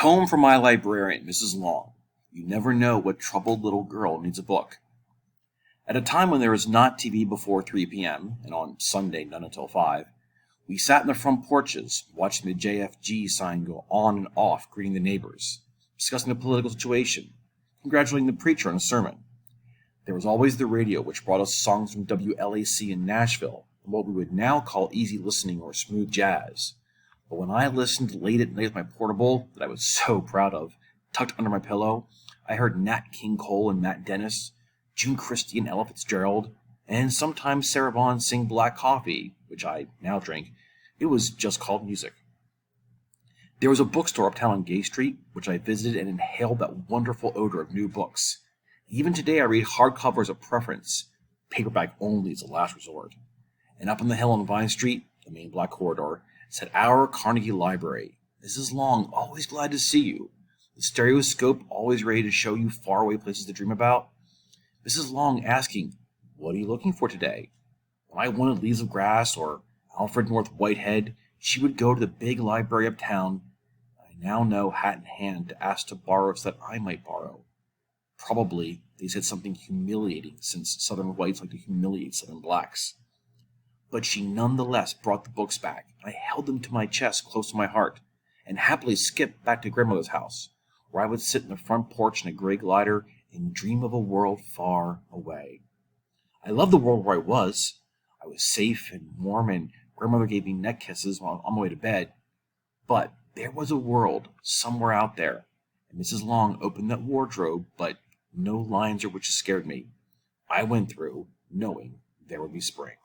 Poem from my librarian, Mrs. Long. You never know what troubled little girl needs a book. At a time when there was not TV before 3 p.m., and on Sunday none until 5, we sat in the front porches, watching the JFG sign go on and off, greeting the neighbors, discussing the political situation, congratulating the preacher on a sermon. There was always the radio, which brought us songs from WLAC in Nashville, and what we would now call easy listening or smooth jazz. But when I listened late at night with my portable, that I was so proud of, tucked under my pillow, I heard Nat King Cole and Matt Dennis, June Christie and Ella Fitzgerald, and sometimes Sarah Vaughan sing Black Coffee, which I now drink. It was just called music. There was a bookstore uptown on Gay Street, which I visited and inhaled that wonderful odor of new books. Even today I read hardcover as a preference. Paperback only is a last resort. And up on the hill on Vine Street, the main black corridor, sat our Carnegie Library. Mrs. Long, always glad to see you. The stereoscope always ready to show you faraway places to dream about. Mrs. Long asking, "What are you looking for today?" When I wanted Leaves of Grass or Alfred North Whitehead, she would go to the big library uptown. I now know, hat in hand, to ask to borrow so that I might borrow. Probably they said something humiliating, since Southern whites like to humiliate Southern blacks. But she nonetheless brought the books back, and I held them to my chest close to my heart, and happily skipped back to grandmother's house, where I would sit in the front porch in a gray glider and dream of a world far away. I loved the world where I was. I was safe and warm, and grandmother gave me neck kisses while on my way to bed. But there was a world somewhere out there, and Mrs. Long opened that wardrobe, but no lines or witches scared me. I went through, knowing there would be spring.